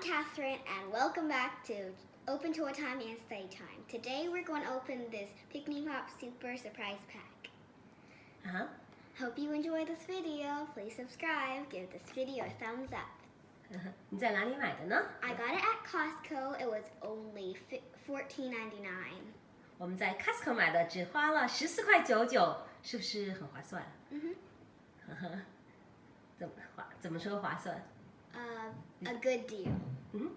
Catherine and welcome back to Open Toy Time and Play Time. Today we're going to open this Pikmi Pops Super Surprise Pack. Hope you enjoy this video. Please subscribe, give this video a thumbs up. 你在哪里买的呢？ I got it at Costco. It was only $14.99. 我们在 Costco 买的，只花了14.99块，是不是很划算？怎么说划算？A good deal.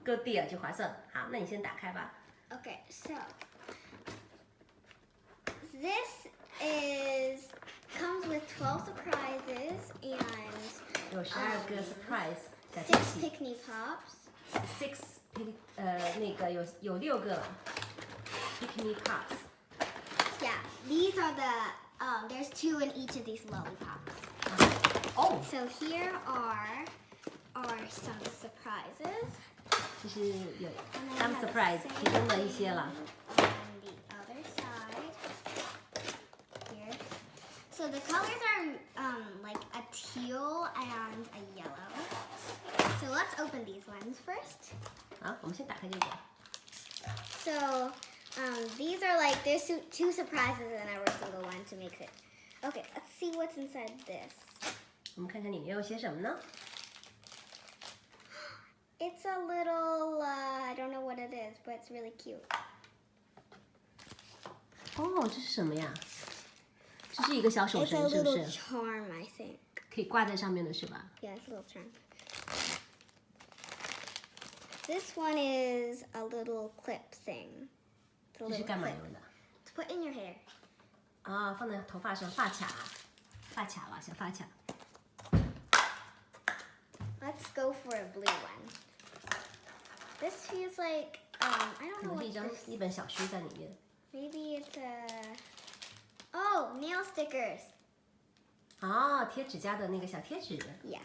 Good deal 就划算。好，那你先打开吧。Okay, so this comes with 12 surprises and 有12个 surprise 小惊 6喜。Pikmi Pops. 那个有6个 Pikmi Pops。 Yeah, these are the there's 2 in each of these lollipops. Oh. So here are some surprises. 就是有 some surprise 其中的一些了。On the other side, here. So the colors are like a teal and a yellow. So let's open these ones first. 好，我们先打开这个。 So these are like there's 2 surprises in every single one to make it. Okay, let's see what's inside this. 我们看看里面有些什么呢？ It's a little, I don't know what it is, but it's really cute. 哦，这是什么呀？这是一个小手 It's a 绳，是不 little 是？ charm, I think. 可以挂在上面的是吧？ Yeah, it's a little charm. This one is a little clip thing. It's a 这 little 是干嘛 clip 用的？ to put in your hair. 啊，放在头发上，发卡了，小发卡。 Let's go for a blue one. This feels like, I 可 don't know 能 what 是 this. 一本小书在里面。 Maybe it's a. Oh, nail stickers. 啊，贴指甲的那个小贴纸。 Yeah.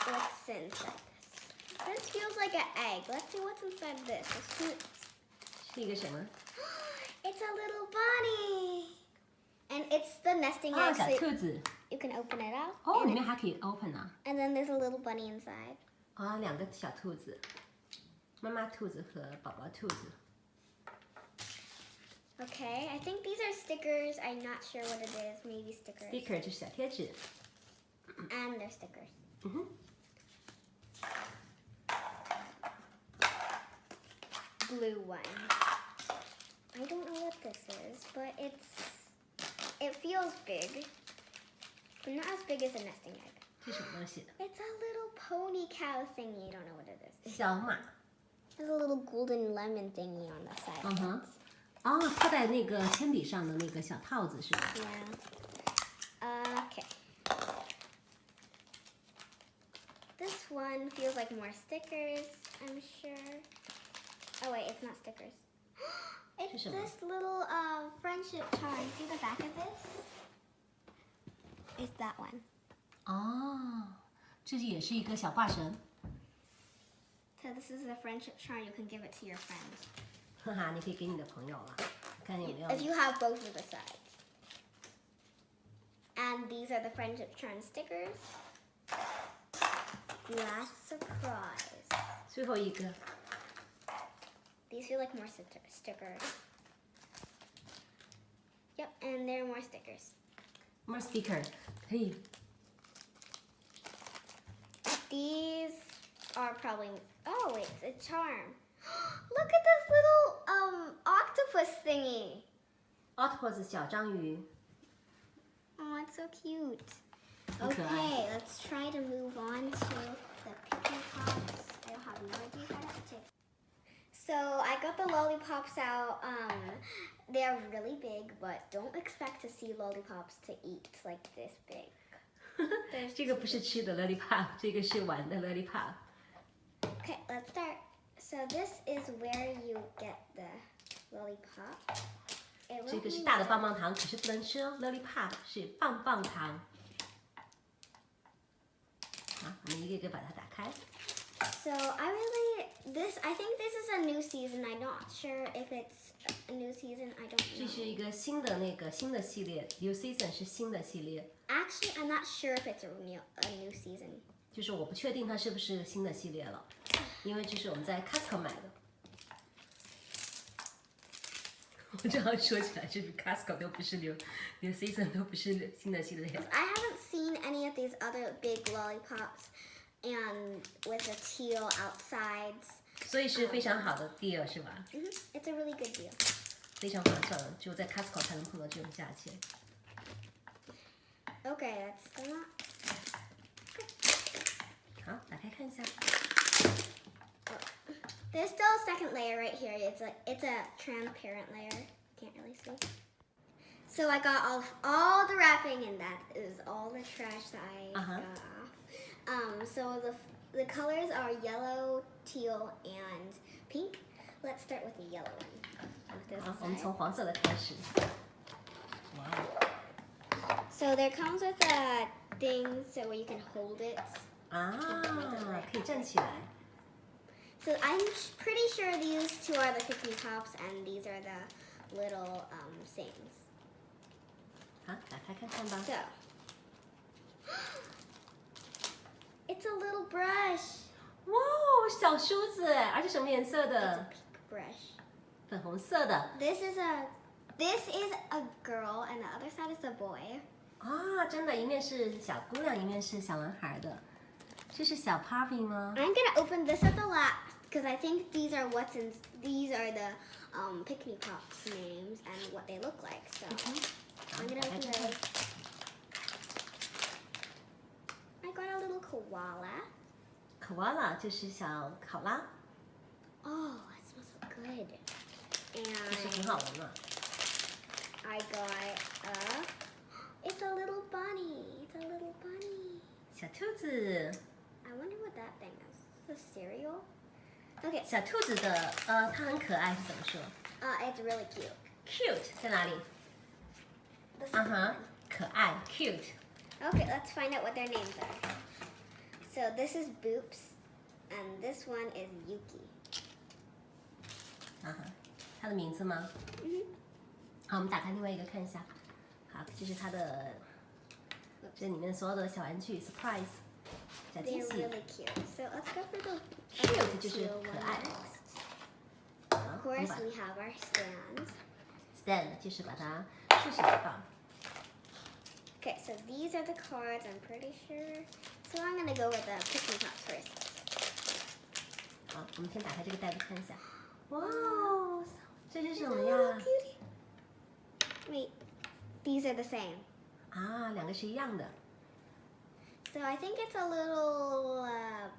What's inside this? This feels like an egg. Let's see what's inside this. 是一个什么？ It's a little bunny. And it's the nesting 啊， egg, 小 so 兔子。 you can open it out. 哦， and, 里面还可以 open 啊。 and then there's a little bunny inside. 啊，2个小兔子，妈妈兔子和宝宝兔子。 Okay, I think these are stickers. I'm not sure what it is. Maybe stickers. Sticker 就是小贴纸。 And they're stickers. Blue one. I don't know what this is, but it feels big. But not as big as a nesting egg. 这什么东西？ It's a little pony cow thingy. I don't know what it is. 小马。 There's a little golden lemon thingy on the side. 哦，套在那个铅笔上的那个小套子是吧？ Yeah. Okay. This one feels like more stickers, I'm sure. Oh wait, it's not stickers. It's this little friendship charm. See the back of this? It's that one. 哦，这也是一个小挂绳。 So this is a friendship charm. You can give it to your friends. 哈哈，你可以给你的朋友了，看有没有。 If you have both of the sides. And these are the friendship charm stickers. Last surprise. 最后一个。 These feel like more stickers. Yep, and there are more stickers. More sticker 可以。 These are probably. Oh, it's a charm. Look at this little octopus thingy. Octopus 小章鱼。 Oh, it's so cute. Okay. Okay, let's try to move on to the Pikmi Pops. I have no idea how to. So I got the lollipops out. They're really big, but don't expect to see lollipops to eat like this big. 这个不是吃的 lollipop， 这个是玩的 lollipop。 Okay, let's start. So this is where you get the lollipop. 这个是大的棒棒糖，可是不能吃哦 ，lollipop 是棒棒糖。好，我们一个一个把它打开。 So I think this is a new season. I'm not sure if it's a new season. I don't know. 这是一个新的系列 ，New Season 是新的系列。Actually, I'm not sure if it's a new season. 就是我不确定它是不是新的系列了，因为这是我们在 Costco 买的。我这样说起来，是不是 Costco 都不是new season 都不是新的系列？ I haven't seen any of these other big lollipops, and with the teal outsides. 所以是非常好的 deal 是吧？ It's a really good deal. 非常划算的，只有在 Costco 才能碰到这种价钱。Okay, that's the lot. 好，打开看一下。There's still a second layer right here. It's a transparent layer. Can't really see. So I got all the wrapping, and that is all the trash that I got. So the colors are yellow, teal, and pink. Let's start with the yellow one. 好，我们从黄色的开始。哇哦！ So there comes with a thing so where you can hold it. 啊，可以站起来。 So I'm pretty sure these two are the Pikmi Pops, and these are the little things. 好，打开看看吧。 So it's a little brush. 哇哦，小梳子哎，而且什么颜色 It's a 的？ pink brush. 粉红色的。This is a girl, and the other side is a boy. 啊，真的，一面是小姑娘，一面是小男孩的。这是小 Poppy 吗？ I'm gonna open this at the last because I think these are the Pikmi Pops names and what they look like. So I'm gonna open those. I got a little koala. Koala 就是小考拉， Oh, it smells so good. 这是 And 挺好闻的。 I got it's a little bunny. It's a little bunny. 小兔子， I wonder what that thing is. The cereal? Okay. 小兔子的它很可爱是怎么说 It's really cute. ？Cute 在哪里？ The 嗯 second 哼 one.，可爱 cute。 Okay, let's find out what their names are. So this is Boops, and this one is Yuki. 嗯哼，它的名字吗？好，我们打开另外一个看一下。好，这是它的，这里面所有的小玩具 surprise 小惊 They're 喜 really cute. So let's go for the，cute 就是 teal 可 one 爱。 next. 好 Of 我们 course, 把 we have our stand. stand 就是把它竖起来放。 Okay, so these are the cards, I'm pretty sure. So I'm gonna go with the Pikmi Pops first. 好，我们先打开这个袋子看一下。哇哦，这是 It's 什 a 么 little 呀？ cutie. Wait, these are the same. 啊，两个是一样的。 So I think it's a little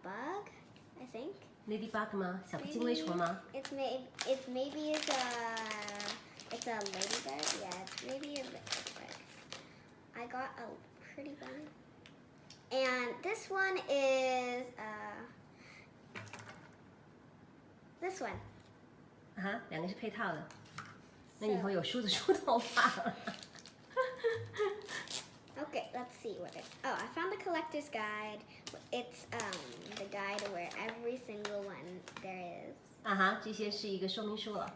bug. I think. Ladybug 吗？小精卫虫吗？ Maybe it's a ladybug. Yeah, maybe a ladybug. I got a pretty bunny. And this one is this one. 啊哈，两个是配套的。那以后有梳子梳头发了。 Okay, let's see what it. Oh, I found the collector's guide. It's the guide where every single one there is. 啊哈，这些是一个说明书了。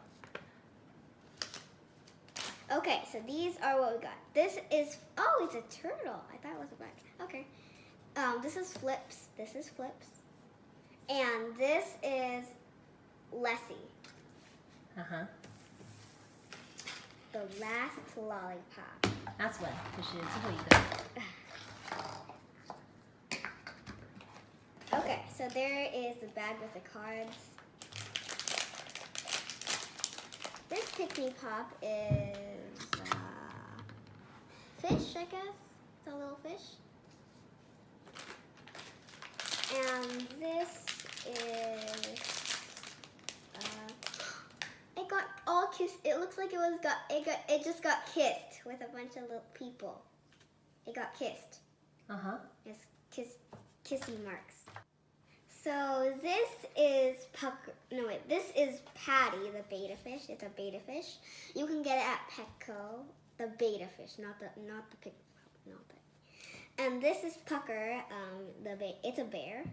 Okay, so these are what we got. This is it's a turtle. I thought it was a bug. Okay. This is Flips. This is Flips. And this is Lessie, 啊哈 the last lollipop. ，last one 就是最后一个。 Okay, so there is the bag with the cards. This Pikmi Pop is fish, I guess. It's a little fish. And this is it got all kissed. It looks like it just got kissed with a bunch of little people. It got kissed. 啊哈， It's kissy marks. So this is this is Patty, the beta fish. It's a beta fish. You can get it at Petco. The beta fish, not the pig, not that. And this is Pucker. It's a bear.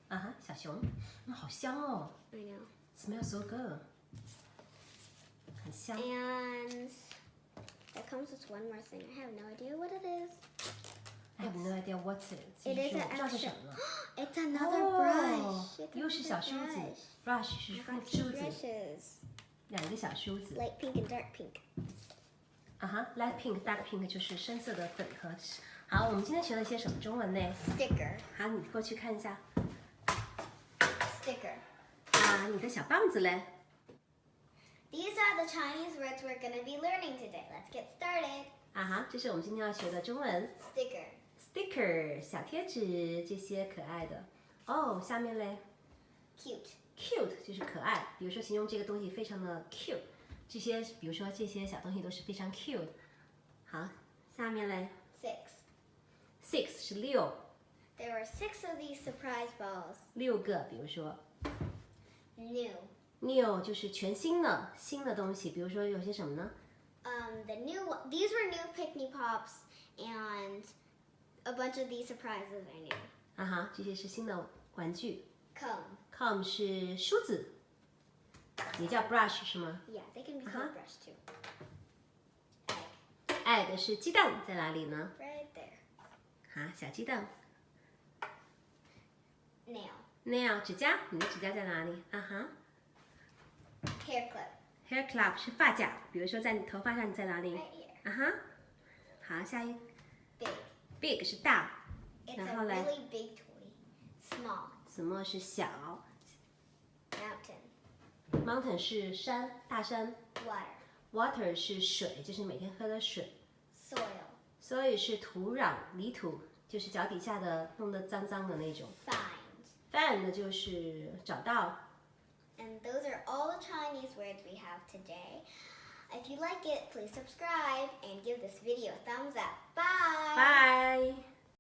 啊哈，小熊，好香哦 I know. ，smells so good，很香。 And that comes with one more thing. I have no idea what it is. I have no idea what it is. It is 我 an 不知道是什 extra. 么了。 It's another 哦 brush. It's 又是小 another 梳子 brush. ，brush 是 I got 梳 two 子， brushes. 2个小梳子。 Light pink and dark pink. 啊哈 ，light pink、dark pink 就是深色的粉和。好，我们今天学了些什么中文呢？ Sticker. 好，你过去看一下。 Sticker. 啊，你的小棒子嘞？ These are the Chinese words we're going to be learning today. Let's get started. 啊哈，这是我们今天要学的中文。 Sticker. sticker 小贴纸，这些可爱的。哦，下面嘞 Cute. ，cute 就是可爱。比如说形容这个东西非常的 cute， 这些比如说这些小东西都是非常 cute。好，下面嘞 Six. ，6是6， There were 6 of these surprise balls. 6个。比如说 New. new 就是全新的新的东西。比如说有些什么呢？ These were new Pikmi Pops, and a bunch of these surprises I knew. 啊哈，这些是新的玩具。 Comb. comb 是梳子，也叫 brush 是吗 Yeah, they can be called brush too. Egg. ？egg 是鸡蛋，在哪里呢？ Right there. 好，小鸡蛋。 Nail. nail 指甲，你的指甲在哪里？啊哈。 Hair clip. hair clip 是发夹，比如说在你头发上，你在哪里？ Right here. 啊哈。好，下一 Big. big 是大， It's 然 a 后嘞 really big toy. Small. ，small 是小 Mountain. ，mountain 是山，大山 Water. ，water 是水，就是每天喝的水 Soil. ，soil 是土壤、泥土，就是脚底下的弄得脏脏的那种。Find. find 就是找到。 And those are all the Chinese words we have today. If you like it, please subscribe and give this video a thumbs up. Bye! Bye.